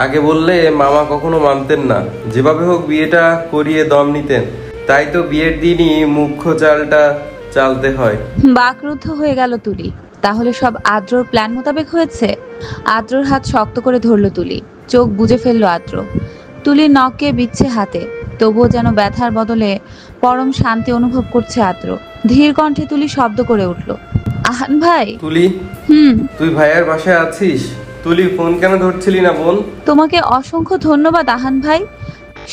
আগে বললে মামা কখনো মানতেন না, যেভাবে হোক বিয়েটা করিয়ে দম নিতেন। তাই তো বিয়ের দিনই মুখ্য চালটা চালতে হয়। বাকরুদ্ধ হয়ে গেল তুলি। তাহলে সব আদ্রর প্ল্যান মোতাবেক হয়েছে? আদ্রর হাত শক্ত করে ধরলো তুলি। চোখ বুজে ফেললো আদ্র। তুলির নখকে বিচ্ছে হাতে, তবুও যেন ব্যথার বদলে পরম শান্তি অনুভব করছে আদ্র। ধীর কণ্ঠে তুলি শব্দ করে উঠল, আহান ভাই। তুলি, তুই ভাইয়ার বাসায় আছিস? তুলি, ফোন কেন ধরছিলি না বোন? তোমাকে অসংখ্য ধন্যবাদ আহান ভাই।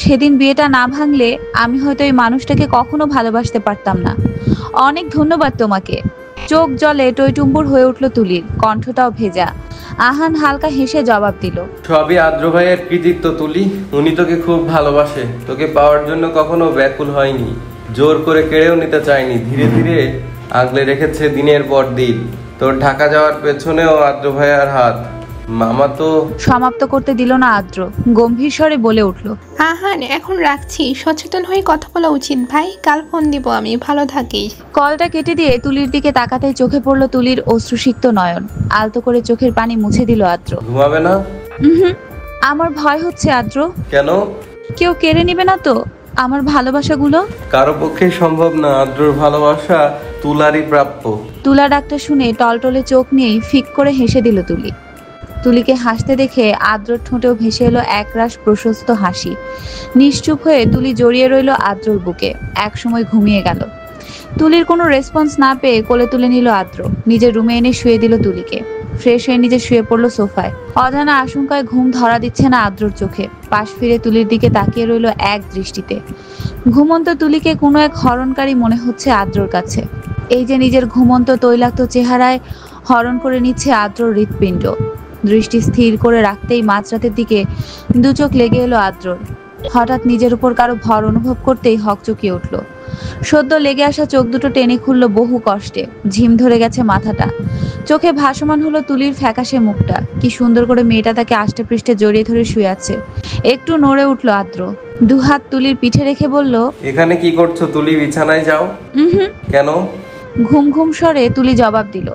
সেদিন বিয়েটা না ভাঙলে আমি হয়তো এই মানুষটাকে কখনো ভালোবাসতে পারতাম না। অনেক ধন্যবাদ তোমাকে। চোখ জলে টইটুম্বুর হয়ে উঠল তুলির, কণ্ঠটাও ভেজা। আহান হালকা হেসে জবাব দিল, সবই আদ্র ভাইয়ের কৃতিত্ব তুলি। উনি তোকে খুব ভালোবাসে, তোকে পাওয়ার জন্য কখনো ব্যাকুল হয়নি, জোর করে কেড়েও নিতে চায়নি। ধীরে ধীরে আগলে রেখেছে দিনের পর দিন। তোর ঢাকা যাওয়ার পেছনেও আদ্র ভাইয়ার হাত। মামা তো সমাপ্ত করতে দিল না আদ্র, গম্ভীর স্বরে বলে উঠল, আহান এখন রাখছি, সচেতন হয়ে কথা বলা উচিত ভাই, কাল ফোন দিব আমি, ভালো থাকিস। কলটা কেটে দিয়ে তুলির দিকে তাকাতেই চোখে পড়ল তুলির অশ্রুসিক্ত নয়ন। আলতো করে চোখের পানি মুছে দিল আদ্র। ঘুমাবে না? আমার ভয় হচ্ছে আদ্র। কেন? কেউ কেড়ে নিবে না তো আমার ভালোবাসাগুলো? কারো পক্ষে সম্ভব না। আদ্রর ভালোবাসা তুলারই প্রাপ্য। তুলা ডাকটা শুনে টলটলে চোখ নিয়েই ফিক করে হেসে দিল তুলি। তুলিকে হাসতে দেখে আদ্রর ঠোঁটেও ভেসে এলো একরাশ প্রশস্ত হাসি। নিশ্চুপ হয়ে তুলি জড়িয়ে রইল আদ্রর বুকে। একসময় ঘুমিয়ে গেল। তুলির কোনো রেসপন্স না পেয়ে কোলে তুলে নিল আদ্র। নিজের রুমে এনে শুয়ে দিল তুলিকে। ফ্রেশ হয়ে নিজে শুয়ে পড়লো সোফায়। অজানা আশঙ্কায় ঘুম ধরা দিচ্ছে না আদ্রর চোখে। পাশ ফিরে তুলির দিকে তাকিয়ে রইল এক দৃষ্টিতে। ঘুমন্ত তুলিকে কোনো এক হরণকারী মনে হচ্ছে আদ্রর কাছে। এই যে নিজের ঘুমন্ত তৈলাক্ত চেহারায় হরণ করে নিচ্ছে আদ্রর হৃৎপিণ্ড। দৃষ্টি স্থির করে রাখতেই মাঝরাতের দিকে দু চোখ লেগে এলো আদ্রর। হঠাৎ নিজের উপর কারো ভর অনুভব করতেই হকচকিয়ে উঠল। সদ্য লেগে আসা চোখ দুটো টেনে খুলল বহু কষ্টে। ঝিম ধরে গেছে মাথাটা। চোখে ভাসমান হলো তুলির ফ্যাকাশে মুখটা। কি সুন্দর করে মেয়েটা তাকে আষ্টে পৃষ্ঠে জড়িয়ে ধরে শুয়ে আছে। একটু নড়ে উঠল আদ্র। দুহাত তুলির পিঠে রেখে বলল, এখানে কি করছো তুলি? বিছানায় যাও। কেন? ঘুম ঘুম স্বরে তুলি জবাব দিল,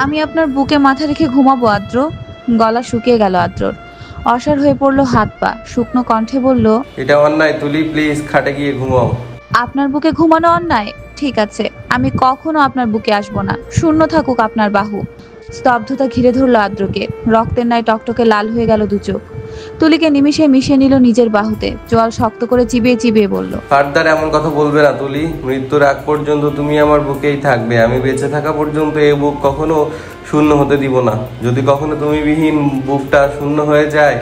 আমি আপনার বুকে মাথা রেখে ঘুমাবো আদ্র। গলা শুকিয়ে গেল আদ্রর। অসাড় হয়ে পড়লো হাত পা। শুকনো কণ্ঠে বলল, এটা অন্যায় তুলি, প্লিজ খাটে গিয়ে ঘুমাও। আপনার বুকে ঘুমানো অন্যায়? ঠিক আছে, আমি কখনো আপনার বুকে আসবো না। শূন্য থাকুক আপনার বাহু। স্তব্ধতা ঘিরে ধরলো আদ্রকে। রক্তের ন্যায় টকটকে লাল হয়ে গেল দু চোখ। তুলিকে নিমিষে মিশিয়ে নিল নিজের বাহুতে। চোয়াল শক্ত করে চিবিয়ে চিবিয়ে বলল, ফার্দার এমন কথা বলবে না তুলি। মৃত্যুর আগ পর্যন্ত তুমি আমার বুকেই থাকবে। আমি বেঁচে থাকা পর্যন্ত এই বুক কখনো শূন্য হতে দিব না। যদি কখনো তুমি বিহীন বুকটা শূন্য হয়ে যায়,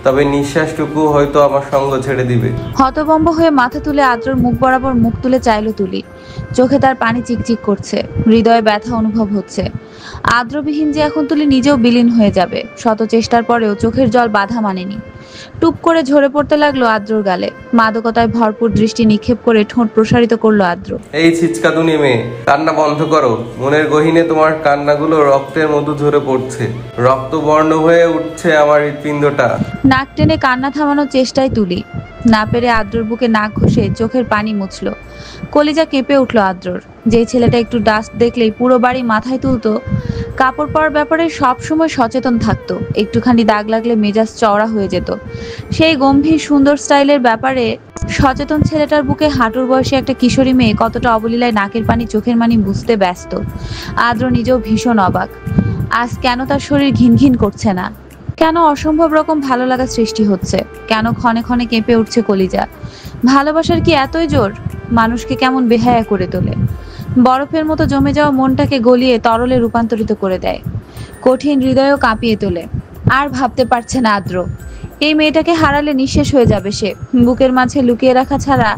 তবে নিঃশ্বাসটুকু হয়তো আমার সঙ্গ ছেড়ে দিবে। হতভম্ব হয়ে মাথা তুলে আদ্রর মুখ বরাবর মুখ তুলে চাইলো তুলি। চোখে তার পানি চিকচিক করছে। হৃদয়ে ব্যথা অনুভব হচ্ছে। আদ্রবিহীন যে এখন তুলি নিজেও বিলীন হয়ে যাবে। শত চেষ্টার পরেও চোখের জল বাধা মানেনি। টুপ করে ঝরে পড়তে লাগলো আদ্রর গালে। মাদকতায় ভরপুর দৃষ্টি নিক্ষেপ করে ঠোঁট প্রসারিত করলো আদ্র। এই ছিচকাদুনি মেয়ে, কান্না বন্ধ করো। মনের গহীনে তোমার কান্নাগুলো রক্তের মতো ঝরে পড়ছে। রক্ত বর্ণ হয়ে উঠছে আমার হৃৎপিণ্ডটা। নাক টেনে কান্না থামানোর চেষ্টায় তুলি। না পেরে আদ্রর বুকে নাক ঘষে চোখের পানি মুছল। কলিজা কেঁপে উঠল আদ্রর। যেই ছেলেটা একটু ডাস্ট দেখলেই পুরো বাড়ি মাথায় তুলতো, কাপড় পরার ব্যাপারে সবসময় সচেতন থাকতো, একটুখানি দাগ লাগলে মেজাজ চওড়া হয়ে যেত, সেই গম্ভীর সুন্দর স্টাইলের ব্যাপারে সচেতন ছেলেটার বুকে হাঁটুর বয়সী একটা কিশোরী মেয়ে কতটা অবলীলায় নাকের পানি চোখের পানি বুঝতে ব্যস্ত। আদ্র নিজেও ভীষণ অবাক। আজ কেন তার শরীর ঘিনঘিন করছে না? কেন অসম্ভব রকম ভালো লাগা সৃষ্টি হচ্ছে? কেন ক্ষণে ক্ষণে কেঁপে উঠছে কলিজা? ভালোবাসার কি এতই জোর? মানুষকে কেমন বেহায়া করে তোলে। বরফের মতো জমে যাওয়া মনটাকে গলিয়ে তরলে রূপান্তরিত করে দেয়। কঠিন হৃদয়ও কাঁপিয়ে তোলে। আর ভাবতে পারছে না আদ্র। এই মেয়েটাকে হারালে নিঃশেষ হয়ে যাবে সে। বুকের মাঝে লুকিয়ে রাখা ছাড়া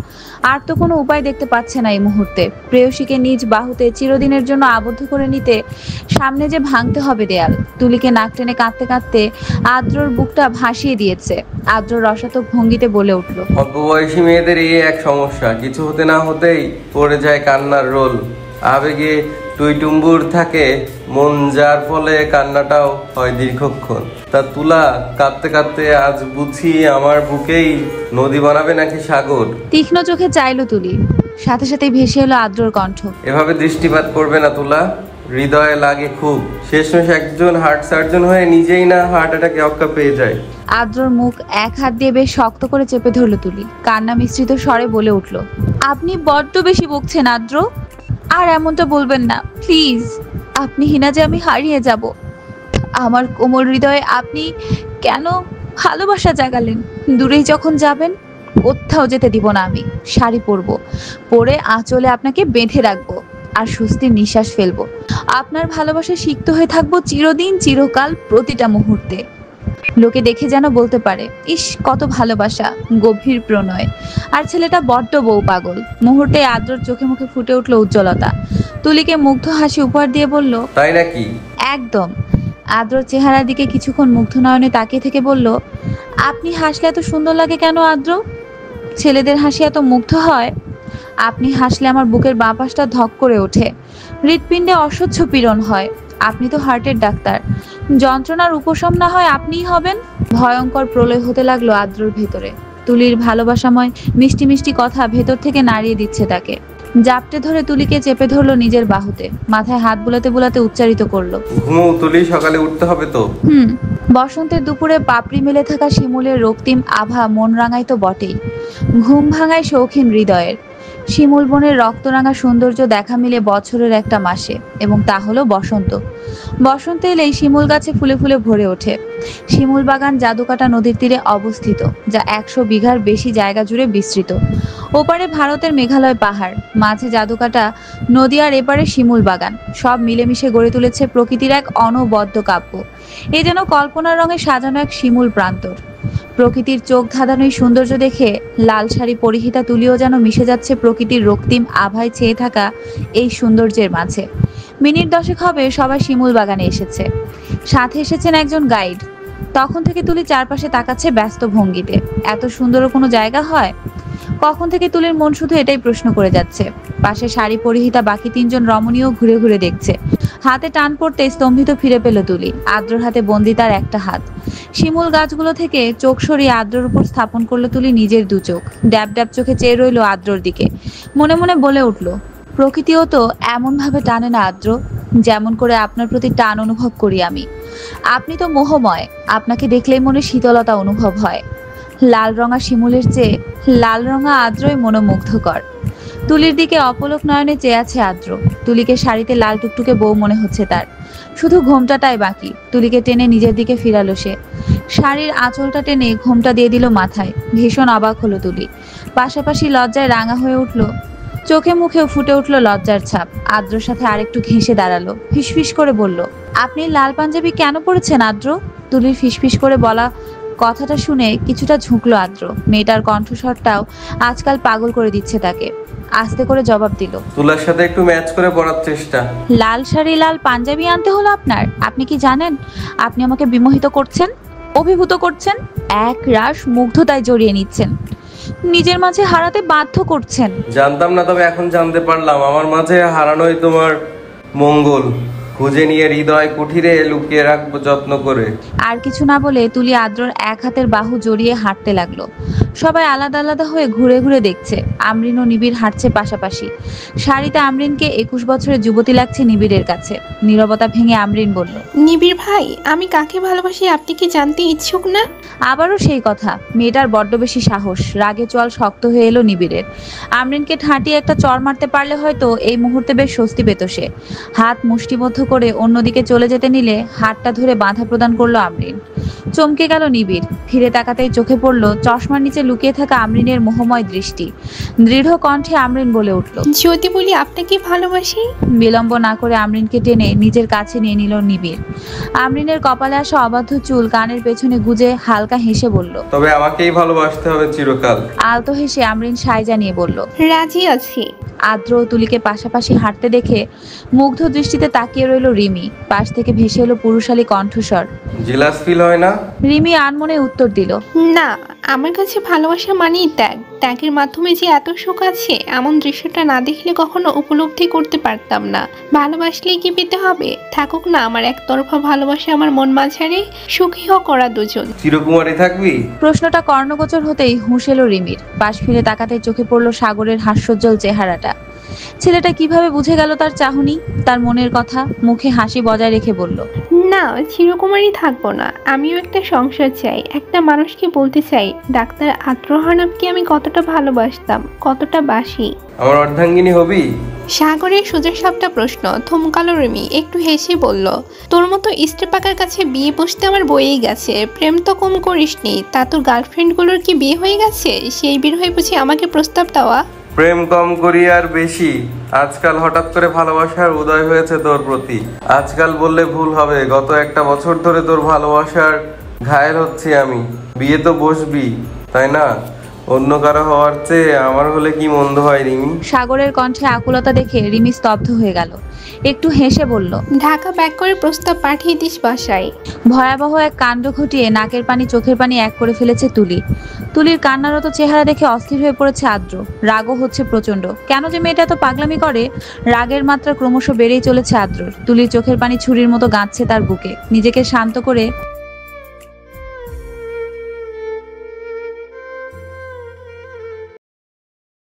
আর তো কোনো উপায় দেখতে পাচ্ছে না এই মুহূর্তে। প্রেয়সীকে নিজ বাহুতে চিরদিনের জন্য আবদ্ধ করে নিতে সামনে যে ভাঙতে হবে দেয়াল। তুলিকে নাক টেনে কাঁদতে কাঁদতে আদ্রর বুকটা ভাসিয়ে দিয়েছে। আদ্র রসাতক ভঙ্গিতে বলে উঠল, অল্প বয়সী মেয়েদের এই এক সমস্যা, কিছু হতে না হতেই পড়ে যায় কান্নার রোল। আবেগে টুইটুম্বুর থাকে মন, যার ফলে কান্নাটাও হয় দীর্ঘক্ষণ। তা তুলা, কাঁদতে কাঁদতে আজ বুঝি আমার বুকেই নদী বানাবে নাকি সাগর? তীক্ষ্ণ চোখে চাইলো তুলি। সাথে সাথে ভেসে এলো আদ্রর কণ্ঠ, এভাবে দৃষ্টিপাত করবে না তুলা। হৃদয়ে লাগে খুব। শেষমেশ একজন হার্ট সার্জন হয়ে নিজেই না হার্ট অ্যাটাকে অক্কা পেয়ে যায়। আদ্রর মুখ এক হাত দিয়ে বেশ শক্ত করে চেপে ধরল তুলি। কান্না মিশ্রিত স্বরে বলে উঠল, আপনি বড্ড বেশি বকছেন আদ্র। আর এমনটা বলবেন না প্লিজ। আপনি হিনা যে আমি হারিয়ে যাব। আমার কোমল হৃদয়ে আপনি কেন ভালোবাসা জাগালেন? দূরেই যখন যাবেন কোথাও যেতে দিব না আমি। শাড়ি পরবো, পরে আঁচলে আপনাকে বেঁধে রাখবো আর স্বস্তির নিঃশ্বাস ফেলবো। আপনার ভালোবাসা সিক্ত হয়ে থাকবো চিরদিন, চিরকাল, প্রতিটা মুহূর্তে। লোকে দেখে যেন বলতে পারে, ইস কত ভালোবাসা, গভীর প্রণয়। আর ছেলেটা বড্ড বউ পাগল। মুহূর্তে আদ্রর চোখে মুখে ফুটে উঠল উজ্জ্বলতা। তুলিকে মুগ্ধ হাসি উপহার দিয়ে বলল, তাই নাকি? একদম। আদ্রর চেহারার দিকে কিছুক্ষণ মুগ্ধ নয়নে তাকিয়ে থেকে বলল, আপনি হাসলে এত সুন্দর লাগে কেন আদ্র? ছেলেদের হাসি এত মুগ্ধ হয়? আপনি হাসলে আমার বুকের বাঁ পাশটা ধক করে ওঠে, হৃৎপিণ্ডে অসহ্য পীড়ন হয়। আপনি তো হার্টের ডাক্তার, যন্ত্রণার উপশম না হয় আপনিই হবেন। ভয়ঙ্কর প্রলয় হতে লাগলো আদ্রর ভেতরে। তুলির ভালোবাসাময় মিষ্টি মিষ্টি কথা ভেতর থেকে নাড়িয়ে দিচ্ছে তাকে। জাপটে ধরে তুলিকে চেপে ধরলো নিজের বাহুতে, মাথায় হাত বুলাতে বুলাতে উচ্চারিত করলো, ঘুমো তুলি, সকালে উঠতে হবে তো। বসন্তের দুপুরে পাপড়ি মেলে থাকা শিমুলের রক্তিম আভা মন রাঙায় তো বটেই, ঘুম ভাঙায় শৌখিন হৃদয়ের। শিমুল বনের রক্তরাঙা সৌন্দর্য দেখা মিলে বছরের একটা মাসে, এবং তা হলো বসন্ত। বসন্ত এলেই শিমুল গাছে ফুলে ফুলে ভরে ওঠে। শিমুল বাগান জাদুকাটা নদীর তীরে অবস্থিত, যা 100 বিঘার বেশি জায়গা জুড়ে বিস্তৃত। ওপারে ভারতের মেঘালয় পাহাড়, মাঝে জাদুকাটা নদী, আর এপারে শিমুল বাগান। সব মিলেমিশে গড়ে তুলেছে প্রকৃতির এক অনবদ্য কাব্য। এ যেন কল্পনার রঙে সাজানো এক শিমুল প্রান্তর। প্রকৃতির চোখ ধাঁধানো এই সৌন্দর্য দেখে লাল শাড়ি পরিহিতা তুলিও যেন মিশে যাচ্ছে প্রকৃতির রক্তিম আভায় ছেয়ে থাকা এই সৌন্দর্যের মাঝে। মিনিট 10 হবে সবাই শিমুল বাগানে এসেছে। সাথে এসেছেন একজন গাইড। তখন থেকে তুলি চারপাশে তাকাচ্ছে ব্যস্ত ভঙ্গিতে। এত সুন্দর কোনো জায়গা হয়? কখন থেকে তুলির মন শুধু এটাই প্রশ্ন করে যাচ্ছে। পাশে শাড়ি পরিহিতা বাকি 3 জন রমণীও ঘুরে ঘুরে দেখছে। হাতে টান পড়তে স্তম্ভিত ফিরে পেল তুলি। আদ্রর হাতে বন্দি তার একটা হাত। শিমুল গাছগুলো থেকে চোখ সরিয়ে আদ্রর উপর স্থাপন করলো তুলি নিজের 2 চোখ। ড্যাব ড্যাব চোখে চেয়ে রইল আদ্রর দিকে। মনে মনে বলে উঠল, প্রকৃতিও তো এমন ভাবে টানে না আদ্র, যেমন করে আপনার প্রতি টান অনুভব করি আমি। আপনি তো মোহময়, আপনাকে দেখলেই মনে শীতলতা অনুভব হয়। লাল রঙা শিমুলের চেয়ে লাল রঙা আদ্রই মনোমুগ্ধকর। তুলির দিকে অপলক নয়নে চেয়ে আছে আদ্র। তুলিকে শাড়িতে লাল টুকটুকে বউ মনে হচ্ছে তার। শুধু ঘোমটাটাই বাকি। তুলিকে টেনে নিজের দিকে ফিরালো সে। শাড়ির আঁচলটা টেনে ঘোমটা দিয়ে দিল মাথায়। ভীষণ অবাক হলো তুলি। পাশাপাশি লজ্জায় রাঙা হয়ে উঠল, চোখে মুখেও ফুটে উঠল লজ্জার ছাপ। আদ্রর সাথে আরেকটু ঘেঁষে দাঁড়ালো, ফিসফিস করে বলল, আপনি লাল পাঞ্জাবি কেন পরেছেন আদ্র? তুলির ফিসফিস করে বলা কথাটা শুনে কিছুটা ঝুঁকলো আদ্র। মেয়েটার কণ্ঠস্বরটাও আজকাল পাগল করে দিচ্ছে তাকে। আস্তে করে জবাব দিল, তুলার সাথে একটু ম্যাচ করে পড়ার চেষ্টা। লাল শাড়ি লাল পাঞ্জাবি আনতে হলো আপনার? আপনি কি জানেন আপনি আমাকে বিমোহিত করছেন, অভিভূত করছেন, এক রাশ মুগ্ধতায় জড়িয়ে নিচ্ছেন, নিজের মাঝে হারাতে বাধ্য করছেন? জানতাম না, তবে এখন জানতে পারলাম। আমার মাঝে হারানোই তোমার মঙ্গল। খুঁজে নিয়ে হৃদয় কুঠিরে লুকিয়ে রাখবো যত্ন করে। আর কিছু না বলে তুলি আদ্রর এক হাতের বাহু জড়িয়ে হাঁটতে লাগলো। সবাই আলাদা আলাদা হয়ে ঘুরে ঘুরে দেখছে। আমরিন ও নিবিড় হাঁটছে পাশাপাশি। শাড়িতে আমরিনকে 21 বছরের যুবতী লাগছে নিবিড়ের কাছে। নীরবতা ভেঙে আমরিন বলল, নিবিড় ভাই, আমি কাকে ভালোবাসি আপনি কি জানতে ইচ্ছুক না? আবারও সেই কথা। মেয়েটার বড্ড বেশি সাহস। রাগে চোয়াল শক্ত হয়ে এলো নিবিড়ের। আমরিনকে ঠাঁটিয়ে একটা চড় মারতে পারলে হয়তো এই মুহূর্তে বেশ স্বস্তি পেত সে। হাত মুষ্টিবদ্ধ করে অন্যদিকে চলে যেতে নিলে হাতটা ধরে বাধা প্রদান করলো আমরিন। চমকে গেল নিবিড়। ফিরে তাকাতেই চোখে পড়ল চশমার নিচে লুকিয়ে থাকা আমরিনের মোহময় দৃষ্টি। দৃঢ় কণ্ঠে আমরিন বলে উঠল, যদি বলি আপনাকে ভালোবাসি? বিলম্ব না করে আমরিনকে টেনে নিজের কাছে নিয়ে নিল নিবিড়। আমরিনের কপালে আসা অবাধ্য চুল কানের পেছনে গুজে হালকা হেসে বলল, তবে আমাকেই ভালোবাসতে হবে চিরকাল। আলতো হেসে আমরিন সায় জানিয়ে বলল, রাজি আছি। আদ্র ও তুলিকে পাশাপাশি হাঁটতে দেখে মুগ্ধ দৃষ্টিতে তাকিয়ে রইল রিমি। পাশ থেকে ভেসে এলো পুরুষালী কণ্ঠস্বর। জেলাস ফিল হয় না? রিমি আনমনে উত্তর দিল, না, আমার কাছে ভালোবাসা মানেই ত্যাগ। ত্যাগের মাধ্যমে যে এত সুখ আছে, এমন দৃশ্যটা না দেখলে কখনো উপলব্ধি করতে পারতাম না। ভালোবাসলেই কি পেতে হবে? থাকুক না আমার একতরফা ভালোবাসা আমার মন মাঝারে, সুখী হোক ওরা দুজন। চিরকুমারী থাকবি? প্রশ্নটা কর্ণগোচর হতেই হুঁশ এলো রিমির। পাশ ফিরে তাকাতে চোখে পড়ল সাগরের হাস্যোজ্জ্বল চেহারাটা। ছেলেটা কিভাবে বুঝে গেল তার চাহনি, তার মনের কথা? মুখে হাসি বজায় রেখে বলল, না, চিরকুমারই থাকবো না। আমিও একটা সংসার চাই। একটা মানুষকে বলতে চাই, ডাক্তার আদ্র হারামকে আমি কতটা ভালোবাসতাম, কতটা বাসি। আমার অর্ধাঙ্গিনী হবি? সাগরের সোজা সাপটা প্রশ্ন থমকালো রিমি, একটু হেসে বলল, তোর মতো ইস্টেপাকার কাছে বিয়ে বসতে আমার বয়েই গেছে। প্রেম তো কম করিসনি, তা তোর গার্লফ্রেন্ডগুলোর কি বিয়ে হয়ে গেছে? সেই বের হয়ে বুঝি আমাকে প্রস্তাব দেওয়া? প্রেম কম করি আর বেশি। আজকাল হঠাৎ করে ভালোবাসার উদয় হয়েছে তোর প্রতি। আজকাল বললে ভুল হবে, গত একটা বছর ধরে তোর ভালোবাসার ঘায়েল হচ্ছি আমি। বিয়ে তো বসবি, তাই না? অন্য কারো হওয়ার চেয়ে আমার হলে কি মন্দ হয় রিমি? সাগরের কণ্ঠে আকুলতা দেখে রিমি স্তব্ধ হয়ে গেল। একটু হেসে বলল, ঢাকা ব্যাক করে প্রস্তাব পাঠিয়ে দিস বাসায়। ভয়াবহ এক কাণ্ড ঘটিয়ে নাকের পানি চোখের পানি এক করে ফেলেছে তুলি। তুলির কান্নারত চেহারা দেখে অস্থির হয়ে পড়েছে আদ্র। রাগও হচ্ছে প্রচন্ড। কেন যে মেয়েটা এত পাগলামি করে? রাগের মাত্রা ক্রমশ বেড়েই চলেছে আদ্রর। তুলির চোখের পানি ছুরির মতো গাঁথছে তার বুকে। নিজেকে শান্ত করে